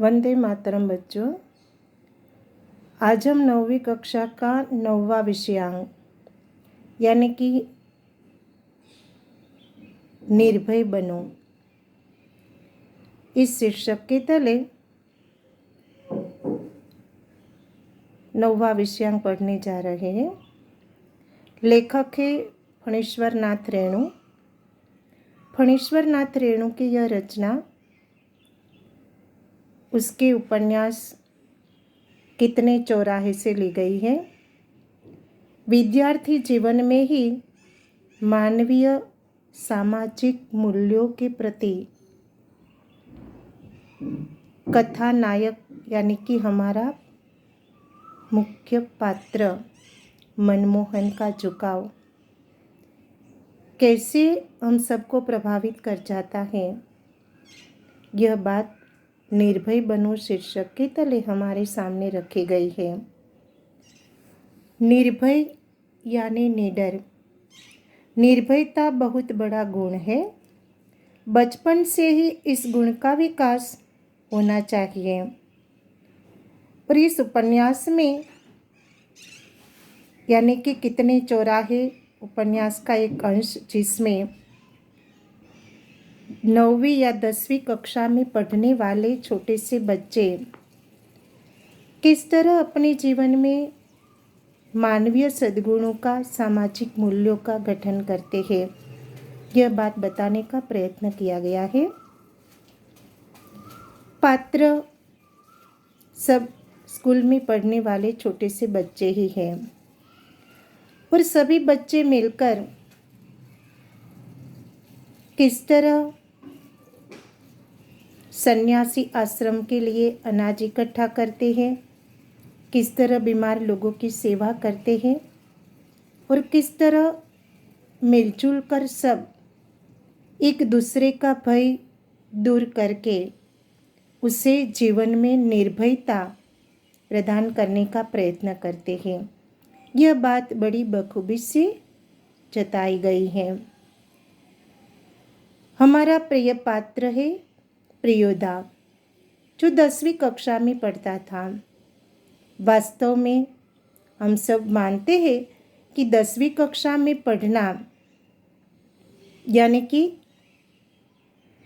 वंदे मातरम बच्चों। आज हम 9वीं कक्षा का 9वां विषयांक यानी कि निर्भय बनो, इस शीर्षक के तले 9वां विषयांक पढ़ने जा रहे हैं। लेखक है फणीश्वर नाथ रेणु। फणीश्वर नाथ रेणु की यह रचना उसके उपन्यास कितने चौराहे से ली गई है। विद्यार्थी जीवन में ही मानवीय सामाजिक मूल्यों के प्रति कथानायक यानी कि हमारा मुख्य पात्र मनमोहन का झुकाव कैसे हम सबको प्रभावित कर जाता है, यह बात निर्भय बनो शीर्षक के तले हमारे सामने रखी गई है। निर्भय यानी निडर। निर्भयता बहुत बड़ा गुण है। बचपन से ही इस गुण का विकास होना चाहिए। और इस उपन्यास में यानी कि कितने चौराहे उपन्यास का एक अंश, जिसमें 9वीं या 10वीं कक्षा में पढ़ने वाले छोटे से बच्चे किस तरह अपने जीवन में मानवीय सद्गुणों का, सामाजिक मूल्यों का गठन करते हैं, यह बात बताने का प्रयत्न किया गया है। पात्र सब स्कूल में पढ़ने वाले छोटे से बच्चे ही हैं और सभी बच्चे मिलकर किस तरह सन्यासी आश्रम के लिए अनाज इकट्ठा करते हैं, किस तरह बीमार लोगों की सेवा करते हैं और किस तरह मिलजुल कर सब एक दूसरे का भय दूर करके उसे जीवन में निर्भयता प्रदान करने का प्रयत्न करते हैं। यह बात बड़ी बखूबी से जताई गई है। हमारा प्रिय पात्र है प्रियोदा, जो 10वीं कक्षा में पढ़ता था। वास्तव में हम सब मानते हैं कि 10वीं कक्षा में पढ़ना यानी कि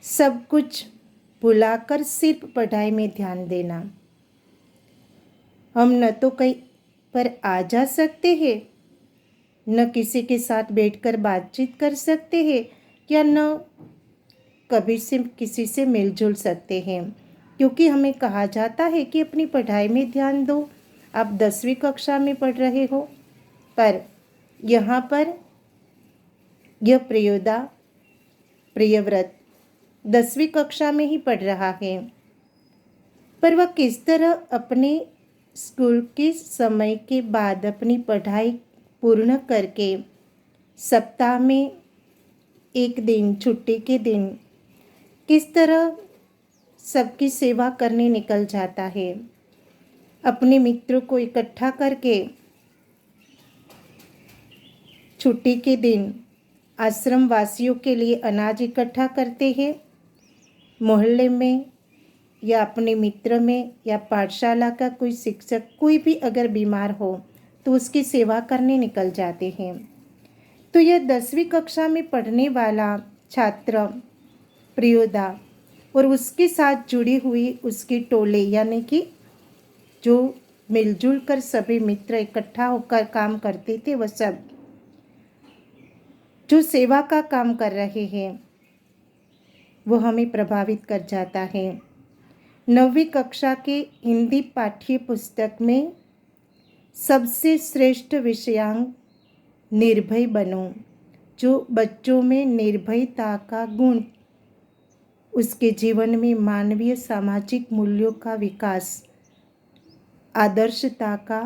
सब कुछ भुलाकर सिर्फ पढ़ाई में ध्यान देना। हम न तो कहीं पर आ जा सकते हैं, न किसी के साथ बैठकर बातचीत कर सकते हैं, या न कभी से किसी से मिलजुल सकते हैं, क्योंकि हमें कहा जाता है कि अपनी पढ़ाई में ध्यान दो। आप 10वीं कक्षा में पढ़ रहे हो, पर यहाँ पर यह प्रियव्रत 10वीं कक्षा में ही पढ़ रहा है, पर वह किस तरह अपने स्कूल के समय के बाद अपनी पढ़ाई पूर्ण करके सप्ताह में एक दिन, छुट्टी के दिन, किस तरह सबकी सेवा करने निकल जाता है। अपने मित्रों को इकट्ठा करके छुट्टी के दिन आश्रम वासियों के लिए अनाज इकट्ठा करते हैं। मोहल्ले में या अपने मित्र में या पाठशाला का कोई शिक्षक, कोई भी अगर बीमार हो तो उसकी सेवा करने निकल जाते हैं। तो यह 10वीं कक्षा में पढ़ने वाला छात्र प्रियोदा और उसके साथ जुड़ी हुई उसकी टोले यानी कि जो मिलजुल कर सभी मित्र इकट्ठा होकर काम करते थे, वह सब जो सेवा का काम कर रहे हैं, वो हमें प्रभावित कर जाता है। 9वीं कक्षा के हिंदी पाठ्य पुस्तक में सबसे श्रेष्ठ विषयांक निर्भय बनो, जो बच्चों में निर्भयता का गुण, उसके जीवन में मानवीय सामाजिक मूल्यों का विकास, आदर्शता का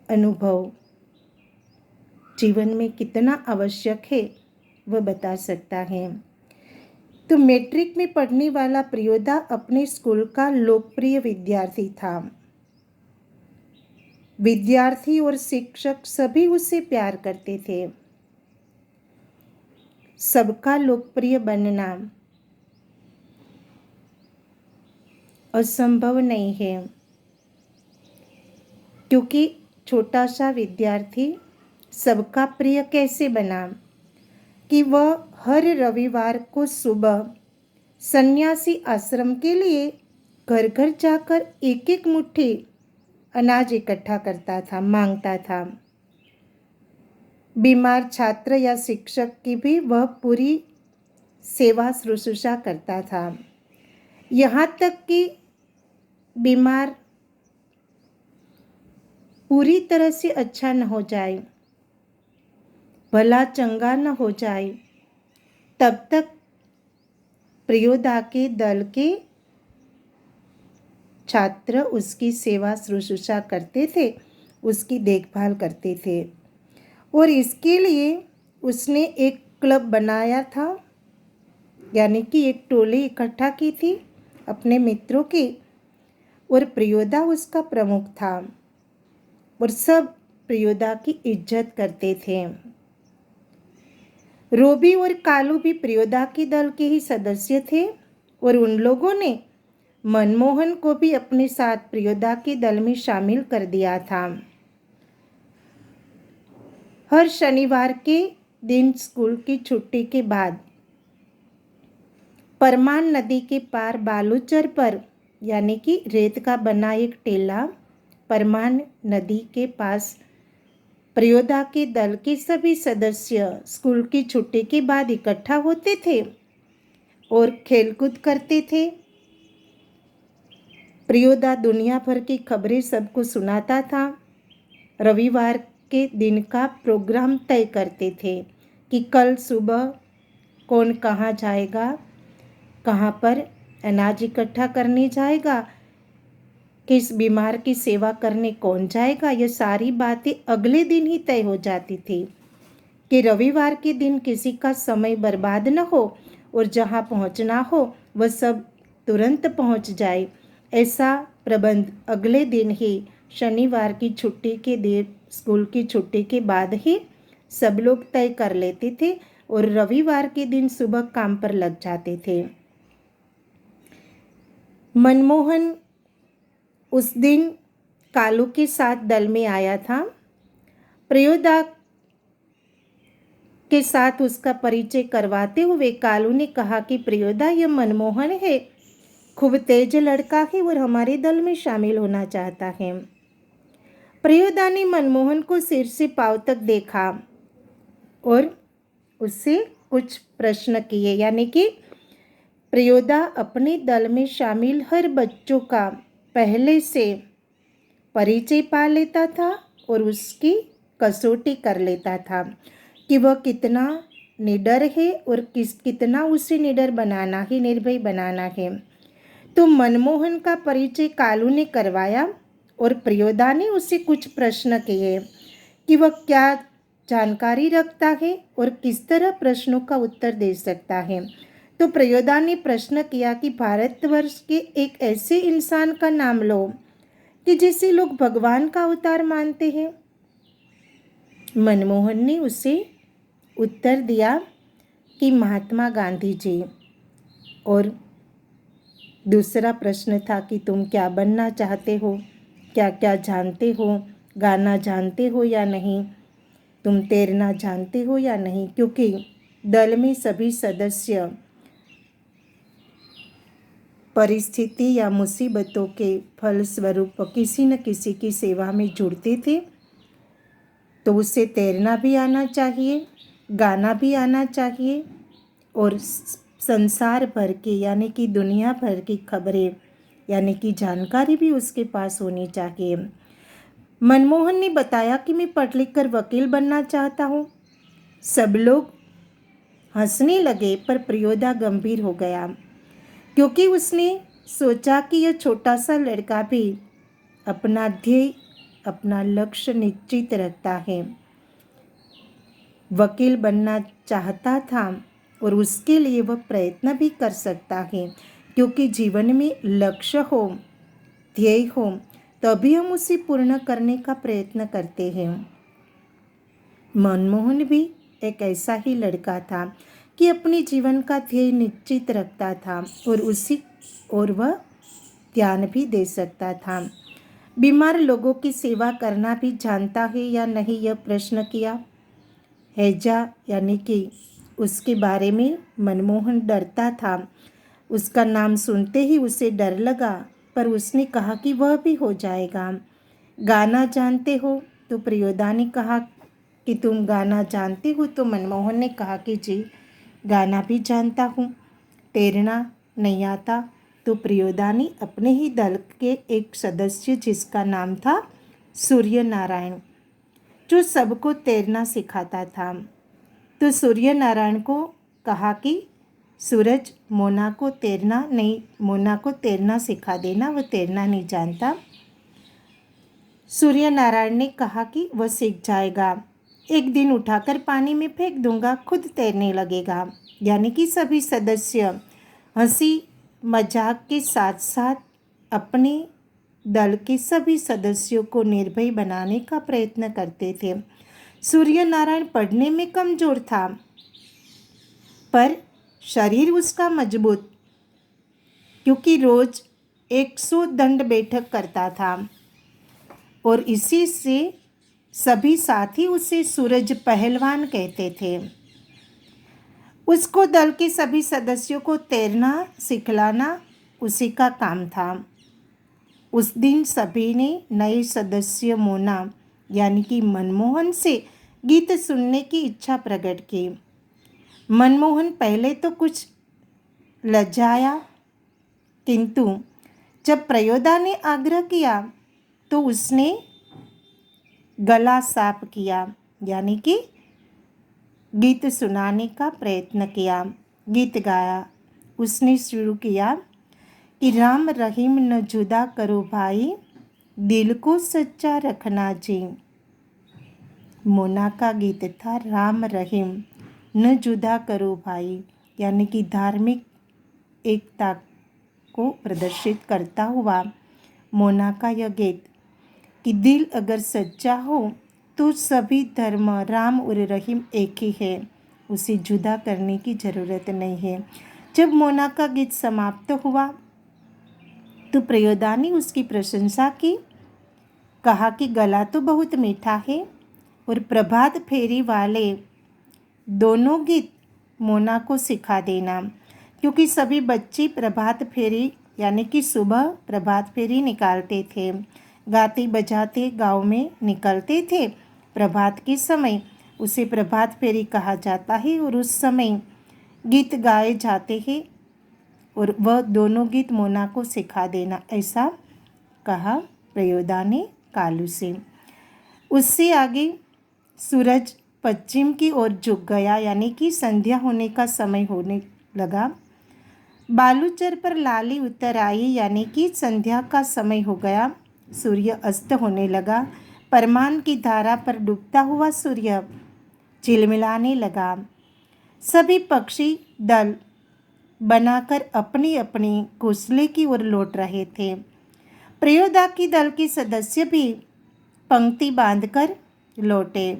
अनुभव जीवन में कितना आवश्यक है, वह बता सकता है। तो मैट्रिक में पढ़ने वाला प्रियोदा अपने स्कूल का लोकप्रिय विद्यार्थी था। विद्यार्थी और शिक्षक सभी उसे प्यार करते थे। सबका लोकप्रिय बनना असंभव नहीं है, क्योंकि छोटा सा विद्यार्थी सबका प्रिय कैसे बना कि वह हर रविवार को सुबह सन्यासी आश्रम के लिए घर घर जाकर एक एक मुट्ठी अनाज इकट्ठा करता था, मांगता था। बीमार छात्र या शिक्षक की भी वह पूरी सेवा शुश्रूषा करता था। यहाँ तक कि बीमार पूरी तरह से अच्छा न हो जाए, भला चंगा न हो जाए, तब तक प्रियोदा के दल के छात्र उसकी सेवा शुश्रूषा करते थे, उसकी देखभाल करते थे। और इसके लिए उसने एक क्लब बनाया था, यानी कि एक टोली इकट्ठा की थी अपने मित्रों की, और प्रियोदा उसका प्रमुख था और सब प्रियोदा की इज्जत करते थे। रोबी और कालू भी प्रियोदा के दल के ही सदस्य थे और उन लोगों ने मनमोहन को भी अपने साथ प्रियोदा के दल में शामिल कर दिया था। हर शनिवार के दिन स्कूल की छुट्टी के बाद परमान नदी के पार बालूचर पर, यानी कि रेत का बना एक टेला परमान नदी के पास, प्रियोदा के दल के सभी सदस्य स्कूल की छुट्टी के बाद इकट्ठा होते थे और खेलकूद करते थे। प्रियोदा दुनिया भर की खबरें सबको सुनाता था। रविवार के दिन का प्रोग्राम तय करते थे कि कल सुबह कौन कहाँ जाएगा, कहाँ पर अनाज इकट्ठा करने जाएगा, किस बीमार की सेवा करने कौन जाएगा। ये सारी बातें अगले दिन ही तय हो जाती थी कि रविवार के दिन किसी का समय बर्बाद न हो और जहाँ पहुँचना हो वह सब तुरंत पहुँच जाए। ऐसा प्रबंध अगले दिन ही शनिवार की छुट्टी के दिन, स्कूल की छुट्टी के बाद ही सब लोग तय कर लेते थे और रविवार के दिन सुबह काम पर लग जाते थे। मनमोहन उस दिन कालू के साथ दल में आया था। प्रियोदा के साथ उसका परिचय करवाते हुए कालू ने कहा कि प्रियोदा, यह मनमोहन है, खूब तेज लड़का है और हमारे दल में शामिल होना चाहता है। प्रियोदा ने मनमोहन को सिर से पांव तक देखा और उससे कुछ प्रश्न किए, यानी कि प्रियोदा अपने दल में शामिल हर बच्चों का पहले से परिचय पा लेता था और उसकी कसौटी कर लेता था कि वह कितना निडर है और कितना उसे निडर बनाना है, निर्भय बनाना है। तो मनमोहन का परिचय कालू ने करवाया और प्रियोदा ने उससे कुछ प्रश्न किए कि वह क्या जानकारी रखता है और किस तरह प्रश्नों का उत्तर दे सकता है। तो प्रियोदा ने प्रश्न किया कि भारतवर्ष के एक ऐसे इंसान का नाम लो कि जिसे लोग भगवान का अवतार मानते हैं। मनमोहन ने उसे उत्तर दिया कि महात्मा गांधी जी। और दूसरा प्रश्न था कि तुम क्या बनना चाहते हो, क्या क्या जानते हो, गाना जानते हो या नहीं, तुम तैरना जानते हो या नहीं, क्योंकि दल में सभी सदस्य परिस्थिति या मुसीबतों के फलस्वरूप किसी न किसी की सेवा में जुड़ते थे। तो उसे तैरना भी आना चाहिए, गाना भी आना चाहिए और संसार भर की, यानी कि दुनिया भर की खबरें, यानी कि जानकारी भी उसके पास होनी चाहिए। मनमोहन ने बताया कि मैं पढ़ लिख कर वकील बनना चाहता हूँ। सब लोग हंसने लगे, पर प्रियोदा गंभीर हो गया, क्योंकि उसने सोचा कि यह छोटा सा लड़का भी अपना ध्येय, अपना लक्ष्य निश्चित रखता है, वकील बनना चाहता था और उसके लिए वह प्रयत्न भी कर सकता है, क्योंकि जीवन में लक्ष्य हो, ध्येय हो, तभी हम उसे पूर्ण करने का प्रयत्न करते हैं। मनमोहन भी एक ऐसा ही लड़का था कि अपने जीवन का ध्येय निश्चित रखता था और वह ध्यान भी दे सकता था। बीमार लोगों की सेवा करना भी जानता है या नहीं, यह प्रश्न किया। हैजा यानी कि उसके बारे में मनमोहन डरता था। उसका नाम सुनते ही उसे डर लगा, पर उसने कहा कि वह भी हो जाएगा। गाना जानते हो? तो प्रियोदा ने कहा कि तुम गाना जानते हो? तो मनमोहन ने कहा कि जी गाना भी जानता हूँ। तैरना नहीं आता? तो प्रियोदा ने अपने ही दल के एक सदस्य, जिसका नाम था सूर्य नारायण, जो सबको तैरना सिखाता था, तो सूर्य नारायण को कहा कि सूरज मोना को तैरना सिखा देना, वह तैरना नहीं जानता। सूर्य नारायण ने कहा कि वह सीख जाएगा, एक दिन उठाकर पानी में फेंक दूंगा, खुद तैरने लगेगा। यानी कि सभी सदस्य हंसी मजाक के साथ साथ अपने दल के सभी सदस्यों को निर्भय बनाने का प्रयत्न करते थे। सूर्य नारायण पढ़ने में कमजोर था, पर शरीर उसका मजबूत, क्योंकि रोज 100 दंड बैठक करता था और इसी से सभी साथी उसे सूरज पहलवान कहते थे। उसको दल के सभी सदस्यों को तैरना सिखलाना उसी का काम था। उस दिन सभी ने नए सदस्य मोना यानी कि मनमोहन से गीत सुनने की इच्छा प्रकट की। मनमोहन पहले तो कुछ लजाया, किंतु जब प्रयोदा ने आग्रह किया तो उसने गला साफ किया, यानी कि गीत सुनाने का प्रयत्न किया, गीत गाया। उसने शुरू किया कि राम रहीम न जुदा करो भाई, दिल को सच्चा रखना जी। मोना का गीत था राम रहीम न जुदा करो भाई, यानी कि धार्मिक एकता को प्रदर्शित करता हुआ मोना का यह गीत कि दिल अगर सच्चा हो तो सभी धर्म राम और रहीम एक ही है, उसे जुदा करने की ज़रूरत नहीं है। जब मोना का गीत समाप्त हुआ तो प्रियोदा ने उसकी प्रशंसा की, कहा कि गला तो बहुत मीठा है और प्रभात फेरी वाले दोनों गीत मोना को सिखा देना, क्योंकि सभी बच्चे प्रभात फेरी यानी कि सुबह प्रभात फेरी निकालते थे, गाते बजाते गांव में निकलते थे। प्रभात के समय उसे प्रभात फेरी कहा जाता है और उस समय गीत गाए जाते हैं और वह दोनों गीत मोना को सिखा देना, ऐसा कहा प्रयोदा ने कालू से। उससे आगे सूरज पश्चिम की ओर झुक गया, यानी कि संध्या होने का समय होने लगा। बालूचर पर लाली उतर आई, यानी कि संध्या का समय हो गया। सूर्य अस्त होने लगा। परमान की धारा पर डूबता हुआ सूर्य झिलमिलाने लगा। सभी पक्षी दल बनाकर अपनी अपनी घोंसले की ओर लौट रहे थे। प्रयोदा की दल के सदस्य भी पंक्ति बांधकर लौटे।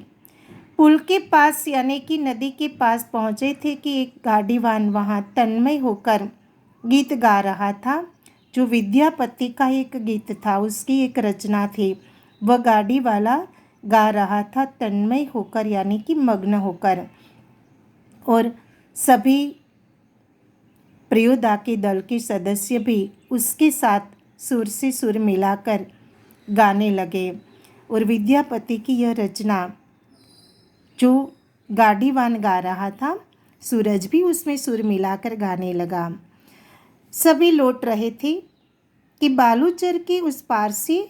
पुल के पास यानी कि नदी के पास पहुँचे थे कि एक गाड़ीवान वहाँ तन्मय होकर गीत गा रहा था, जो विद्यापति का एक गीत था, उसकी एक रचना थी। वह गाड़ी वाला गा रहा था तन्मय होकर, यानी कि मग्न होकर, और सभी प्रियोदा के दल के सदस्य भी उसके साथ सुर से सुर मिलाकर गाने लगे। और विद्यापति की यह रचना जो गाड़ीवान गा रहा था, सूरज भी उसमें सुर मिलाकर गाने लगा। सभी लौट रहे थे कि बालूचर के उस पार से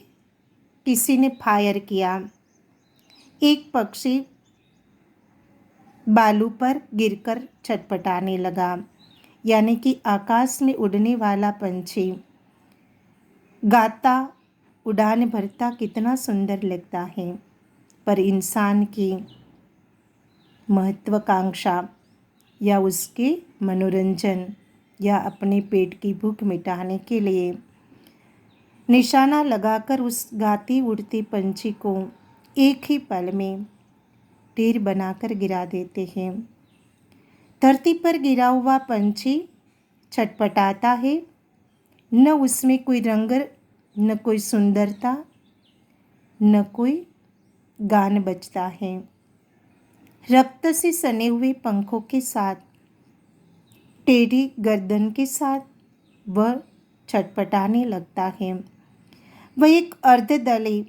किसी ने फायर किया। एक पक्षी बालू पर गिरकर छटपटाने लगा, यानी कि आकाश में उड़ने वाला पंछी गाता उड़ान भरता कितना सुंदर लगता है, पर इंसान की महत्वाकांक्षा या उसके मनोरंजन या अपने पेट की भूख मिटाने के लिए निशाना लगाकर उस गाती उड़ती पंछी को एक ही पल में ढेर बनाकर गिरा देते हैं। धरती पर गिरा हुआ पंछी छटपटाता है, न उसमें कोई रंग, न कोई सुंदरता, न कोई गान बजता है। रक्त से सने हुए पंखों के साथ, टेढ़ी गर्दन के साथ वह छटपटाने लगता है। वह एक अर्धदली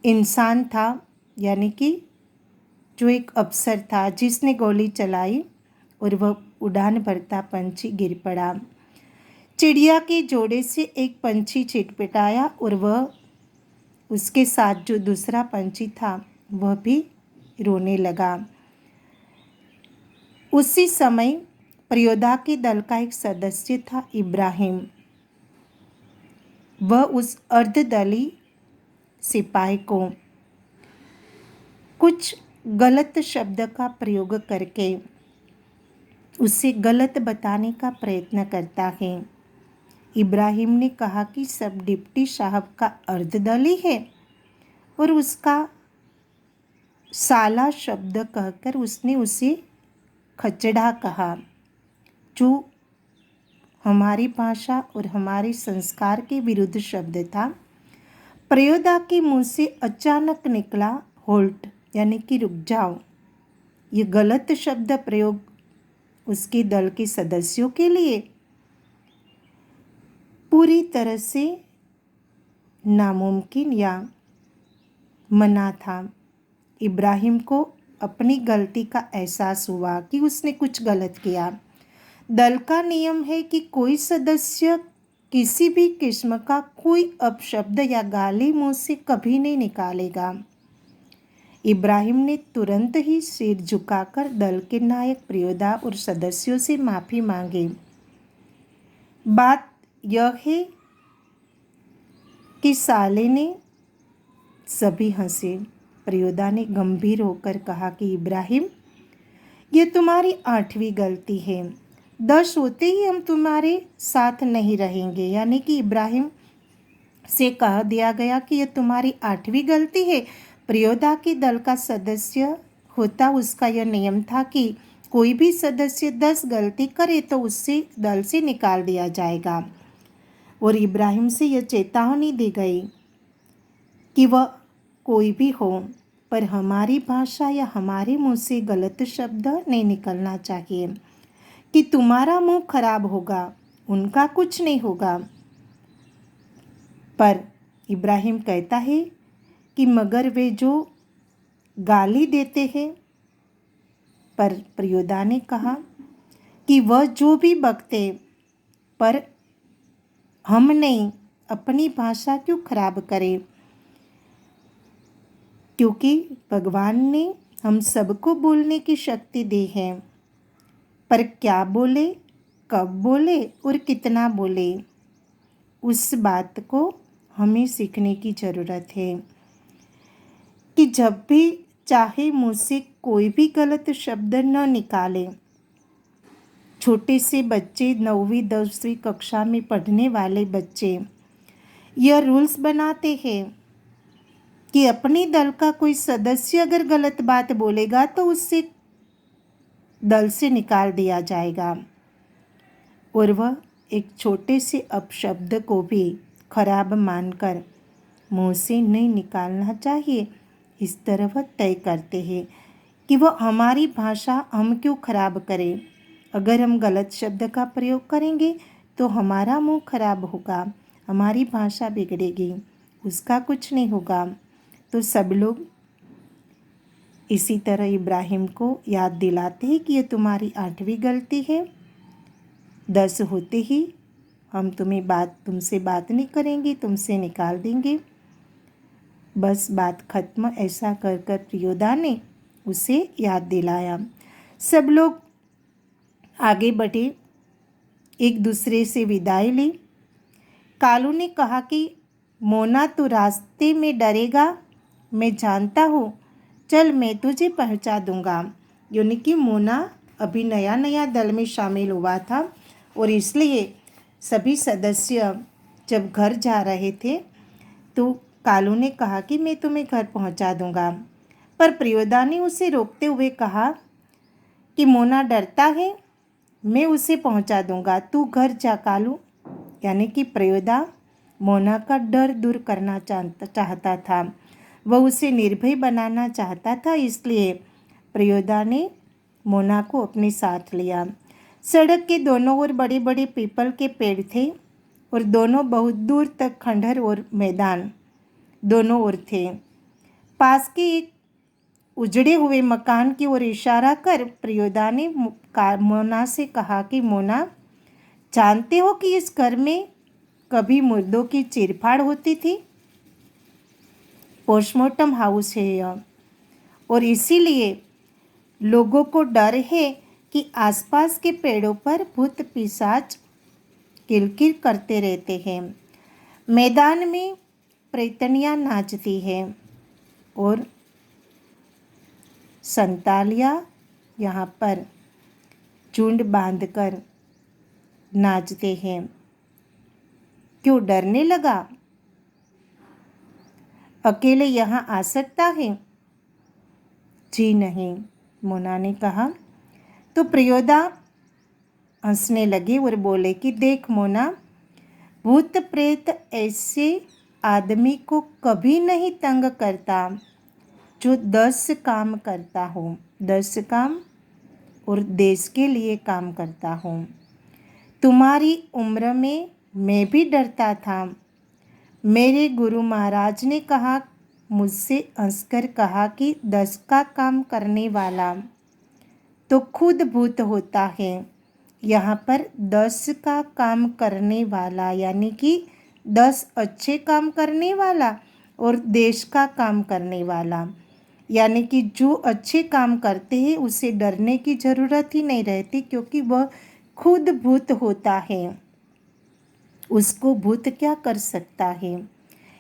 इंसान था, यानी कि जो एक अफसर था जिसने गोली चलाई और वह उड़ान भरता पंछी गिर पड़ा। चिड़िया के जोड़े से एक पंछी छिटपिटाया और वह उसके साथ जो दूसरा पंछी था वह भी रोने लगा। उसी समय प्रयोदा के दल का एक सदस्य था इब्राहिम। वह उस अर्धदली सिपाही को कुछ गलत शब्द का प्रयोग करके उसे गलत बताने का प्रयत्न करता है। इब्राहिम ने कहा कि सब डिप्टी साहब का अर्धदली है और उसका साला शब्द कहकर उसने उसे खचड़ा कहा, जो हमारी भाषा और हमारे संस्कार के विरुद्ध शब्द था। प्रयोदा के मुंह से अचानक निकला होल्ट, यानी कि रुक जाओ। ये गलत शब्द प्रयोग उसके दल के सदस्यों के लिए पूरी तरह से नामुमकिन या मना था। इब्राहिम को अपनी गलती का एहसास हुआ कि उसने कुछ गलत किया। दल का नियम है कि कोई सदस्य किसी भी किस्म का कोई अपशब्द या गाली मुंह से कभी नहीं निकालेगा। इब्राहिम ने तुरंत ही सिर झुकाकर दल के नायक प्रयोदा और सदस्यों से माफ़ी मांगी। बात यह है कि साले ने सभी हंसे। प्रयोदा ने गंभीर होकर कहा कि इब्राहिम, ये तुम्हारी 8वीं गलती है। 10 होते ही हम तुम्हारे साथ नहीं रहेंगे। यानी कि इब्राहिम से कह दिया गया कि यह तुम्हारी 8वीं गलती है। प्रयोदा के दल का सदस्य होता उसका यह नियम था कि कोई भी सदस्य 10 गलती करे तो उससे दल से निकाल दिया जाएगा। और इब्राहिम से यह चेतावनी दी गई कि वह कोई भी हो, पर हमारी भाषा या हमारे मुंह से गलत शब्द नहीं निकलना चाहिए कि तुम्हारा मुंह खराब होगा, उनका कुछ नहीं होगा। पर इब्राहिम कहता है कि मगर वे जो गाली देते हैं, पर प्रयोदा ने कहा कि वह जो भी बकते, पर हम नहीं, अपनी भाषा क्यों खराब करें, क्योंकि भगवान ने हम सबको बोलने की शक्ति दी है, पर क्या बोले, कब बोले और कितना बोले, उस बात को हमें सीखने की ज़रूरत है कि जब भी चाहे मुँह से कोई भी गलत शब्द न निकाले। छोटे से बच्चे, 9वीं 10वीं कक्षा में पढ़ने वाले बच्चे यह रूल्स बनाते हैं कि अपनी दल का कोई सदस्य अगर गलत बात बोलेगा तो उससे दल से निकाल दिया जाएगा, और वह एक छोटे से अपशब्द को भी खराब मानकर मुंह से नहीं निकालना चाहिए। इस तरह वह तय करते हैं कि वह हमारी भाषा हम क्यों खराब करें। अगर हम गलत शब्द का प्रयोग करेंगे तो हमारा मुंह खराब होगा, हमारी भाषा बिगड़ेगी, उसका कुछ नहीं होगा। तो सब लोग इसी तरह इब्राहिम को याद दिलाते हैं कि ये तुम्हारी 8वीं गलती है। 10 होते ही हम तुमसे बात नहीं करेंगे, तुमसे निकाल देंगे, बस बात खत्म। ऐसा कर कर प्रयोदा ने उसे याद दिलाया। सब लोग आगे बढ़े, एक दूसरे से विदाई ली। कालू ने कहा कि मोना, तू रास्ते में डरेगा, मैं जानता हूँ, चल मैं तुझे पहुँचा दूँगा। यानी कि मोना अभी नया नया दल में शामिल हुआ था और इसलिए सभी सदस्य जब घर जा रहे थे तो कालू ने कहा कि मैं तुम्हें घर पहुँचा दूँगा। पर प्रयोदा ने उसे रोकते हुए कहा कि मोना डरता है, मैं उसे पहुँचा दूँगा, तू घर जा कालू। यानी कि प्रयोदा मोना का डर दूर करना चाहता था। वह उसे निर्भय बनाना चाहता था, इसलिए प्रयोदा ने मोना को अपने साथ लिया। सड़क के दोनों ओर बड़े बड़े पीपल के पेड़ थे और दोनों बहुत दूर तक खंडहर और मैदान दोनों ओर थे। पास के एक उजड़े हुए मकान की ओर इशारा कर प्रयोदा ने मोना से कहा कि मोना, जानते हो कि इस घर में कभी मुर्दों की चीरफाड़ होती थी? पोस्टमार्टम हाउस है यह, और इसीलिए लोगों को डर है कि आसपास के पेड़ों पर भूत पिशाच किलकिल करते रहते हैं। मैदान में प्रेतनियाँ नाचती हैं और संतालिया यहाँ पर झुंड बांधकर नाचते हैं। क्यों डरने लगा? अकेले यहाँ आ सकता है? जी नहीं, मोना ने कहा। तो प्रयोदा हंसने लगे और बोले कि देख मोना, भूत प्रेत ऐसे आदमी को कभी नहीं तंग करता जो 10 काम करता हो, 10 काम और देश के लिए काम करता हो। तुम्हारी उम्र में मैं भी डरता था। मेरे गुरु महाराज ने कहा, मुझसे हंसकर कहा कि 10 का काम करने वाला तो खुद भूत होता है। यहाँ पर 10 का काम करने वाला यानी कि 10 अच्छे काम करने वाला और देश का काम करने वाला, यानी कि जो अच्छे काम करते हैं उसे डरने की ज़रूरत ही नहीं रहती, क्योंकि वह खुद भूत होता है। उसको भूत क्या कर सकता है?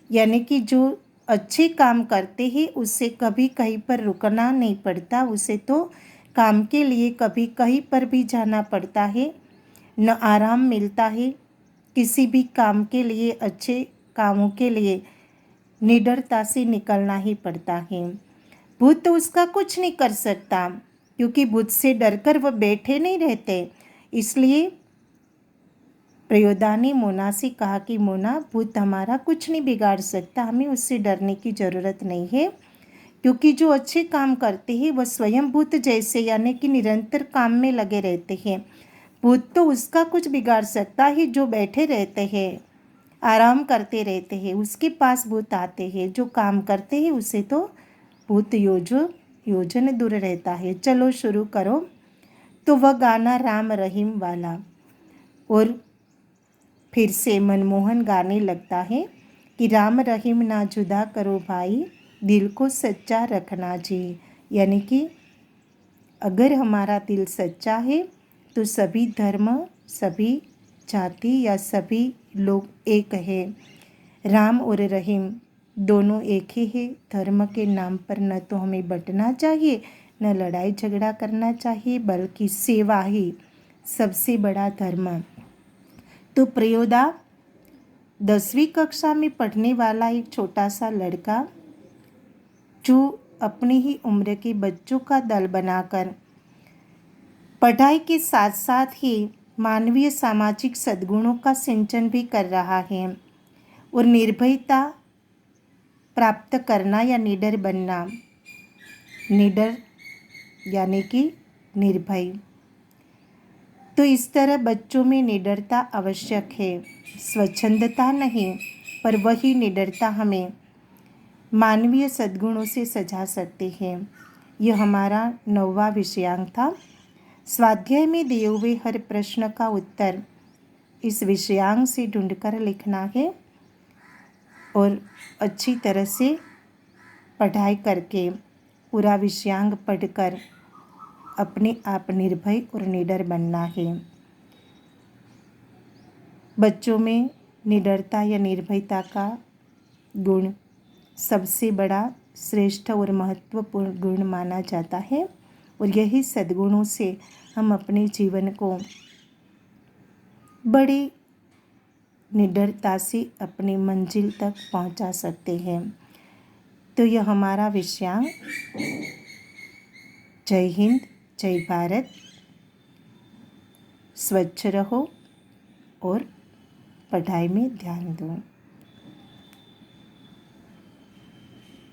यानी कि जो अच्छे काम करते हैं उसे कभी कहीं पर रुकना नहीं पड़ता, उसे तो काम के लिए कभी कहीं पर भी जाना पड़ता है, न आराम मिलता है। किसी भी काम के लिए, अच्छे कामों के लिए निडरता से निकलना ही पड़ता है। भूत तो उसका कुछ नहीं कर सकता, क्योंकि भूत से डरकर वह बैठे नहीं रहते। इसलिए प्रयोदा ने मोना से कहा कि मोना, भूत हमारा कुछ नहीं बिगाड़ सकता, हमें उससे डरने की ज़रूरत नहीं है, क्योंकि जो अच्छे काम करते हैं वह स्वयं भूत जैसे यानी कि निरंतर काम में लगे रहते हैं। भूत तो उसका कुछ बिगाड़ सकता है जो बैठे रहते हैं, आराम करते रहते हैं, उसके पास भूत आते हैं। जो काम करते हैं उसे तो भूत योजन दूर रहता है। चलो शुरू करो। तो वह गाना राम रहीम वाला और फिर से मनमोहन गाने लगता है कि राम रहीम ना जुदा करो भाई, दिल को सच्चा रखना जी। यानी कि अगर हमारा दिल सच्चा है तो सभी धर्म, सभी जाति या सभी लोग एक है। राम और रहीम दोनों एक ही है। धर्म के नाम पर न तो हमें बंटना चाहिए, न लड़ाई झगड़ा करना चाहिए, बल्कि सेवा ही सबसे बड़ा धर्म। तो प्रयोदा 10वीं कक्षा में पढ़ने वाला एक छोटा सा लड़का, जो अपनी ही उम्र के बच्चों का दल बनाकर पढ़ाई के साथ साथ ही मानवीय सामाजिक सद्गुणों का सिंचन भी कर रहा है और निर्भयता प्राप्त करना या निडर बनना, निडर यानी कि निर्भय। तो इस तरह बच्चों में निडरता आवश्यक है, स्वच्छंदता नहीं, पर वही निडरता हमें मानवीय सद्गुणों से सजा सकते हैं। यह हमारा 9वां विषयांक था। स्वाध्याय में दिए हुए हर प्रश्न का उत्तर इस विषयांक से ढूंढकर लिखना है और अच्छी तरह से पढ़ाई करके पूरा विषयांक पढ़कर अपने आप निर्भय और निडर बनना है। बच्चों में निडरता या निर्भयता का गुण सबसे बड़ा, श्रेष्ठ और महत्वपूर्ण गुण माना जाता है और यही सद्गुणों से हम अपने जीवन को बड़ी निडरता से अपनी मंजिल तक पहुंचा सकते हैं। तो यह हमारा विषयांक। जय हिंद, जय भारत। स्वच्छ रहो और पढ़ाई में ध्यान दूँ।